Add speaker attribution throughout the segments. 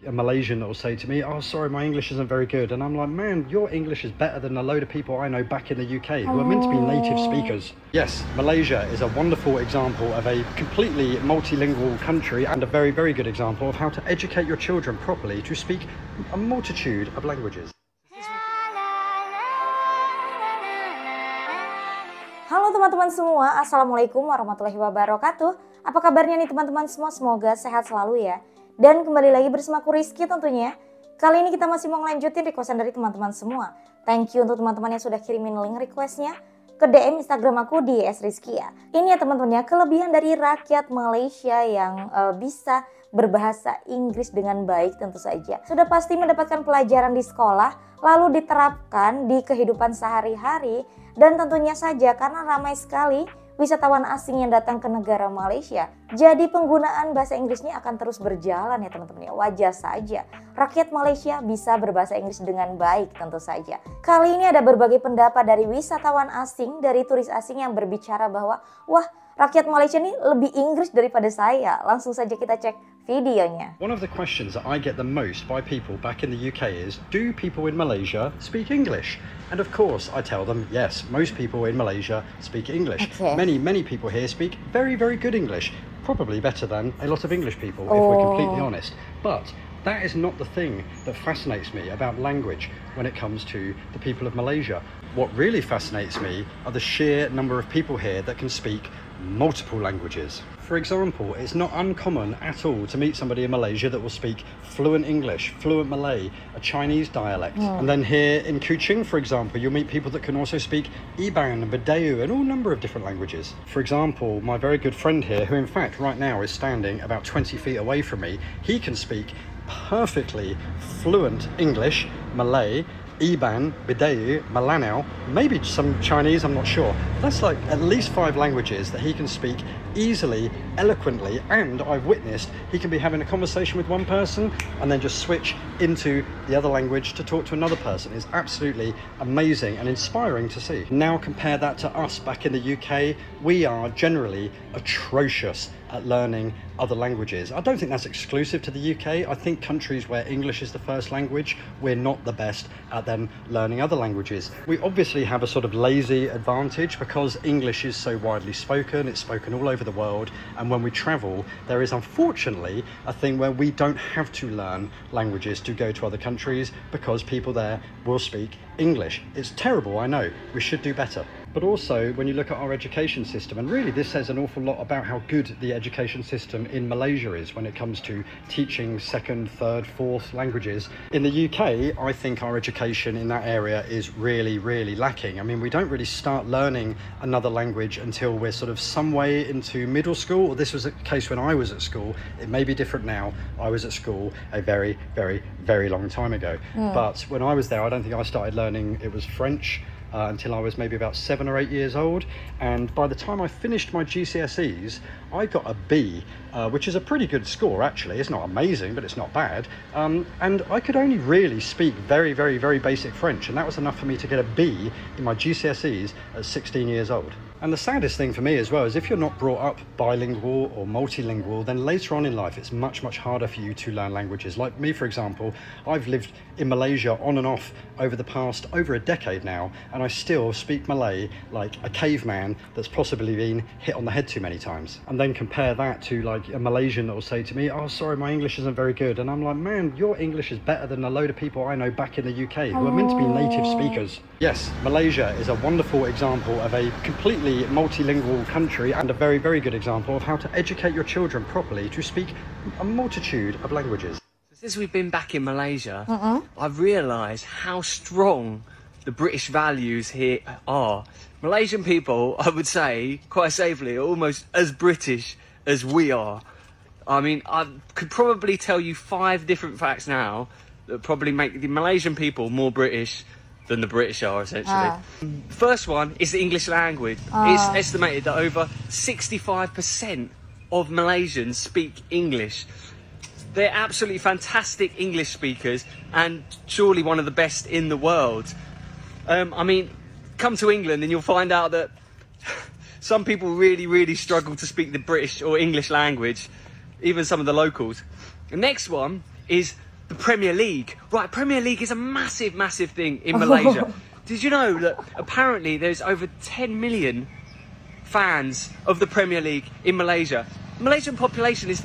Speaker 1: A Malaysian that will say to me, "Oh, sorry, my English isn't very good." And I'm like, man, your English is better than a load of people I know back in the UK who are meant to be native speakers. Yes, Malaysia is a wonderful example of a completely multilingual country and a very, very good example of how to educate your children properly to speak a multitude of languages.
Speaker 2: Halo teman-teman semua, Assalamualaikum warahmatullahi wabarakatuh. Apa kabarnya nih teman-teman semua? Semoga sehat selalu ya. Dan kembali lagi bersama aku Rizky tentunya. Kali ini kita masih mau ngelanjutin requestan dari teman-teman semua. Thank you untuk teman-teman yang sudah kirimin link requestnya ke DM Instagram aku di @ysrizqiyyah. Ini ya teman-teman ya, kelebihan dari rakyat Malaysia yang bisa berbahasa Inggris dengan baik tentu saja. Sudah pasti mendapatkan pelajaran di sekolah, lalu diterapkan di kehidupan sehari-hari. Dan tentunya saja karena ramai sekali wisatawan asing yang datang ke negara Malaysia, jadi penggunaan bahasa Inggrisnya akan terus berjalan ya teman-teman ya. Wajar saja rakyat Malaysia bisa berbahasa Inggris dengan baik tentu saja. Kali ini ada berbagai pendapat dari wisatawan asing, dari turis asing yang berbicara bahwa wah, rakyat Malaysia ini lebih Inggris daripada saya. Langsung saja kita cek videonya.
Speaker 1: One of the questions that I get the most by people back in the UK is, do people in Malaysia speak English? And of course I tell them, yes, most people in Malaysia speak English.
Speaker 2: Okay.
Speaker 1: Many people here speak very, very good English. Probably better than a lot of English people, if we're completely honest. But that is not the thing that fascinates me about language when it comes to the people of Malaysia. What really fascinates me are the sheer number of people here that can speak multiple languages. For example, it's not uncommon at all to meet somebody in Malaysia that will speak fluent English, fluent Malay, a Chinese dialect. And then here in Kuching, for example, you'll meet people that can also speak Iban and Badayu and all number of different languages. For example, my very good friend here, who in fact right now is standing about 20 feet away from me, he can speak perfectly fluent English, Malay, Iban, Badayu, Malanao, maybe some Chinese, I'm not sure. That's like at least 5 languages that he can speak easily, eloquently, and I've witnessed he can be having a conversation with one person and then just switch into the other language to talk to another person. It's absolutely amazing and inspiring to see. Now compare that to us back in the UK. We are generally atrocious at learning other languages. I don't think that's exclusive to the UK. I think countries where English is the first language, we're not the best at then learning other languages. We obviously have a sort of lazy advantage because English is so widely spoken, it's spoken all over the world, and when we travel, there is unfortunately a thing where we don't have to learn languages to go to other countries because people there will speak English. It's terrible, I know. We should do better. But also, when you look at our education system, and really this says an awful lot about how good the education system in Malaysia is when it comes to teaching second, third, fourth languages. In the UK, I think our education in that area is really, really lacking. I mean, we don't really start learning another language until we're sort of some way into middle school. This was the case when I was at school. It may be different now. I was at school a very, very, very long time ago. But when I was there, I don't think I started learning, it was French, until I was maybe about 7 or 8 years old, and by the time I finished my GCSEs I got a B, which is a pretty good score actually. It's not amazing, but it's not bad, and I could only really speak very, very, very basic French, and that was enough for me to get a B in my GCSEs at 16 years old. And the saddest thing for me as well is if you're not brought up bilingual or multilingual, then later on in life it's much, much harder for you to learn languages. Like me, for example, I've lived in Malaysia on and off over the past over a decade now, and I still speak Malay like a caveman that's possibly been hit on the head too many times. And then compare that to like a Malaysian that will say to me, "Oh, sorry, my English isn't very good." And I'm like, man, your English is better than a load of people I know back in the UK who are meant to be native speakers. Yes, Malaysia is a wonderful example of a completely multilingual country and a very, very good example of how to educate your children properly to speak a multitude of languages.
Speaker 3: Since we've been back in Malaysia, I've realised how strong the British values here are. Malaysian people, I would say, quite safely, are almost as British as we are. I mean, I could probably tell you 5 different facts now that probably make the Malaysian people more British than the British are, essentially. First one is the English language. It's estimated that over 65% of Malaysians speak English. They're absolutely fantastic English speakers and surely one of the best in the world. I mean, come to England and you'll find out that some people really, really struggle to speak the British or English language, even some of the locals. The next one is the Premier League. Right, Premier League is a massive, massive thing in Malaysia. Did you know that apparently there's over 10 million fans of the Premier League in Malaysia? Malaysian population is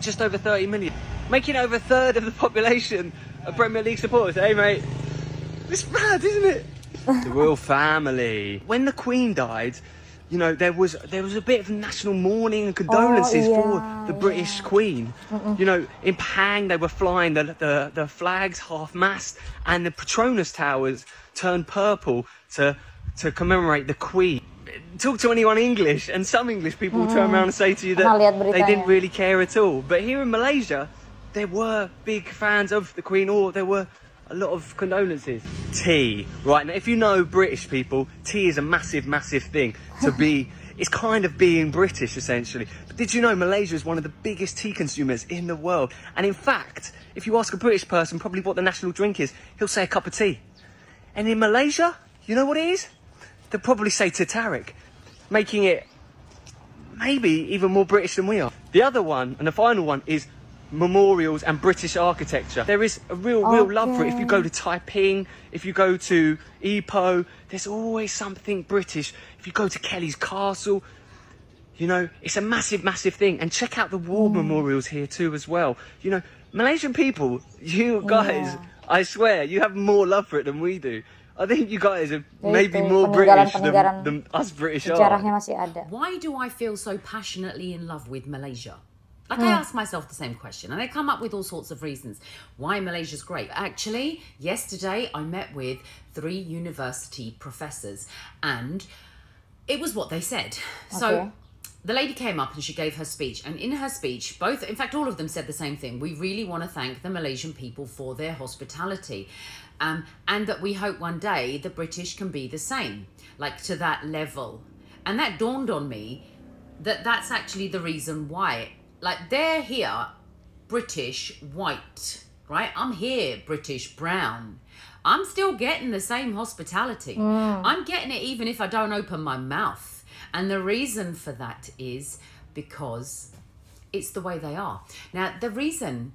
Speaker 3: just over 30 million, making over a third of the population of Premier League supporters. Hey mate, it's mad, isn't it? The royal family. When the Queen died, you know, there was a bit of national mourning and condolences for the British Queen. You know, in Pahang they were flying the flags half-mast, and the Petronas Towers turned purple to commemorate the Queen. Talk to anyone English, and some English people will turn around and say to you that they didn't really care at all. But here in Malaysia, there were big fans of the Queen, or there were a lot of condolences. Tea, right? Now, if you know British people, tea is a massive, massive thing to be. It's kind of being British, essentially. But did you know Malaysia is one of the biggest tea consumers in the world? And in fact, if you ask a British person probably what the national drink is, he'll say a cup of tea. And in Malaysia, you know what it is? They'll probably say tetarik, making it maybe even more British than we are. The other one, and the final one, is memorials and British architecture. There is a real love for it. If you go to Taiping, if you go to Ipoh, there's always something British. If you go to Kelly's Castle, you know, it's a massive, massive thing. And check out the war memorials here too as well. You know, Malaysian people, you guys, I swear, you have more love for it than we do. I think you guys are maybe more British than us British are.
Speaker 4: Why do I feel so passionately in love with Malaysia? Like, I ask myself the same question, and I come up with all sorts of reasons why Malaysia's great. Actually, yesterday I met with 3 university professors, and it was what they said. So the lady came up and she gave her speech, and in her speech, in fact, all of them said the same thing. We really want to thank the Malaysian people for their hospitality, and that we hope one day the British can be the same, like to that level. And that dawned on me that that's actually the reason why. Like, they're here British white, right? I'm here British brown. I'm still getting the same hospitality. I'm getting it even if I don't open my mouth. And the reason for that is because it's the way they are. Now, the reason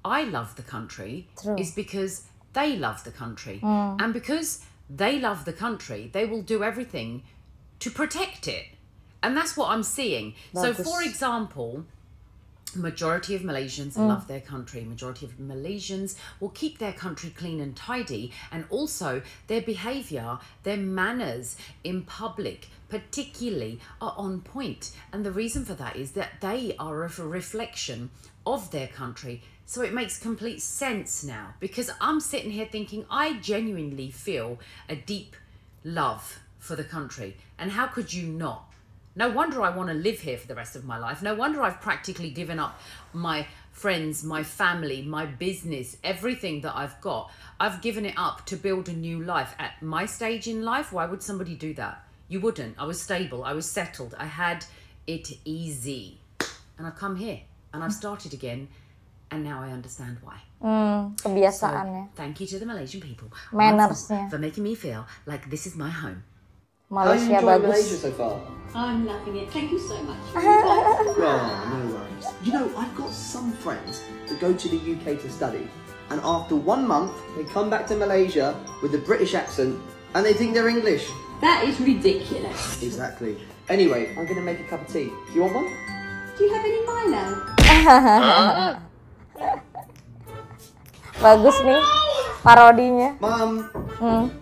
Speaker 4: I love the country is because they love the country. And because they love the country, they will do everything to protect it. And that's what I'm seeing. So, for example, majority of Malaysians love their country. Majority of Malaysians will keep their country clean and tidy, and also their behaviour, their manners in public particularly are on point. And the reason for that is that they are a reflection of their country. So it makes complete sense now, because I'm sitting here thinking I genuinely feel a deep love for the country. And how could you not? No wonder I want to live here for the rest of my life. No wonder I've practically given up my friends, my family, my business, everything that I've got. I've given it up to build a new life. At my stage in life, why would somebody do that? You wouldn't. I was stable. I was settled. I had it easy. And I've come here and I've started again. And now I understand why.
Speaker 2: Kebiasaannya.
Speaker 4: So, thank you to the Malaysian people
Speaker 2: Mannersnya.
Speaker 4: for making me feel like this is my home.
Speaker 2: Malaysia bagus.
Speaker 3: So far?
Speaker 5: I'm loving it. Thank you so much.
Speaker 6: Oh, no worries. You know, I've got some friends that go to the UK to study, and after 1 month, they come back to Malaysia with a British accent, and they think they're English.
Speaker 5: That is ridiculous.
Speaker 6: Exactly. Anyway, I'm going to make a cup of tea. Do you want one?
Speaker 5: Do you have any Milo?
Speaker 2: Bagus nih parodinya.
Speaker 6: Mum,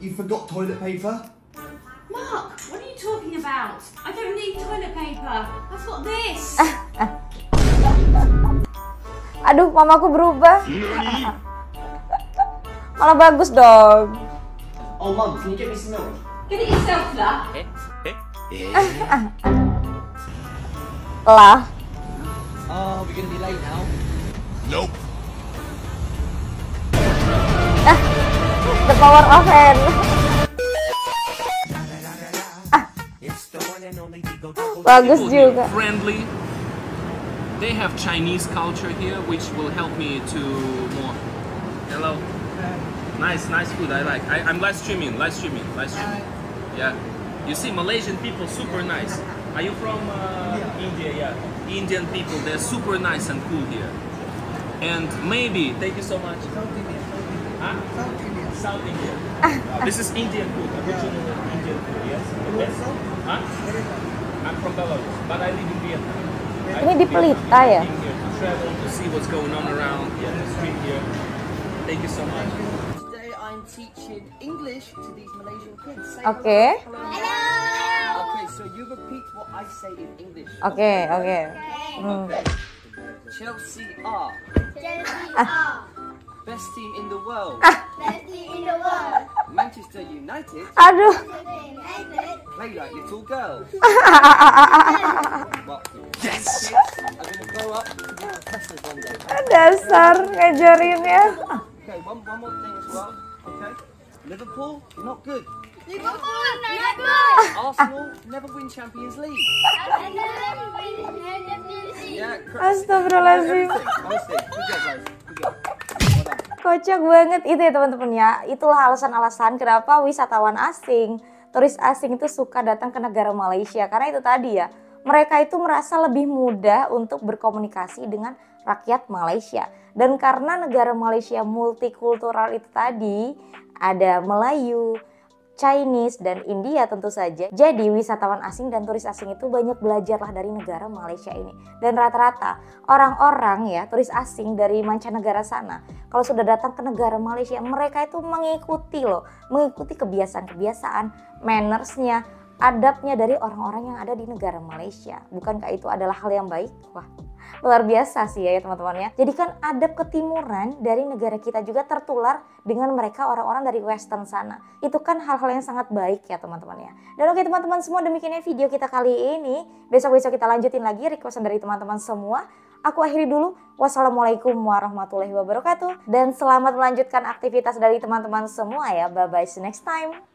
Speaker 6: you forgot toilet paper?
Speaker 5: Mark, what are you talking about? I don't need toilet paper. I've got this.
Speaker 2: Aduh, mamaku berubah. Malah bagus dong.
Speaker 6: Oh, Mum, can you get me some milk?
Speaker 5: Get it yourself, lah.
Speaker 2: Lah.
Speaker 6: Oh, we're going to be late now.
Speaker 3: Nope.
Speaker 2: The power of hand. Bagus juga.
Speaker 7: Friendly. They have Chinese culture here, which will help me to more. Hello. Nice food. I like. I'm live streaming. Yeah. You see, Malaysian people super nice. Are you from India? Yeah. Indian people, they're super nice and cool here. And maybe, thank you so much. Huh? South India. This is Indian food, original Indian food, yes? Yes? Huh? I'm from Belarus, but I live in Vietnam.
Speaker 2: Ini di Pelita ya?
Speaker 7: Travel to see what's going on around the street here. Thank you so much.
Speaker 6: Today I'm teaching English to these Malaysian kids. Say
Speaker 2: Oke.
Speaker 6: hello. Okay, so you repeat what I say in English.
Speaker 2: Oke.
Speaker 6: Okay. Chelsea are best team in the world. Manchester United
Speaker 2: Aduh.
Speaker 6: play like little girls. Yes. I'm gonna grow up to be professors one day.
Speaker 2: Dasar ngajarinnya.
Speaker 6: Okay, one more thing as well. Okay, Liverpool not good. Arsenal never win Champions League. Yeah,
Speaker 2: Astagfirullahaladzim.
Speaker 6: honestly, good job guys. Good job. Well done.
Speaker 2: Kocak banget itu ya teman-teman ya. Itulah alasan-alasan kenapa wisatawan asing, turis asing itu suka datang ke negara Malaysia. Karena itu tadi ya, mereka itu merasa lebih mudah untuk berkomunikasi dengan rakyat Malaysia. Dan karena negara Malaysia multikultural itu tadi, ada Melayu, Chinese, dan India tentu saja. Jadi wisatawan asing dan turis asing itu banyak belajarlah dari negara Malaysia ini. Dan rata-rata orang-orang ya, turis asing dari mancanegara sana, kalau sudah datang ke negara Malaysia, mereka itu mengikuti kebiasaan-kebiasaan, mannersnya, adabnya dari orang-orang yang ada di negara Malaysia. Bukankah itu adalah hal yang baik? Wah, luar biasa sih ya teman-teman ya. Jadi kan adab ketimuran dari negara kita juga tertular dengan mereka orang-orang dari western sana. Itu kan hal-hal yang sangat baik ya teman-teman ya. Dan oke teman-teman semua, demikiannya video kita kali ini. Besok-besok kita lanjutin lagi requestan dari teman-teman semua. Aku akhiri dulu. Wassalamualaikum warahmatullahi wabarakatuh. Dan selamat melanjutkan aktivitas dari teman-teman semua ya. Bye-bye, see you next time.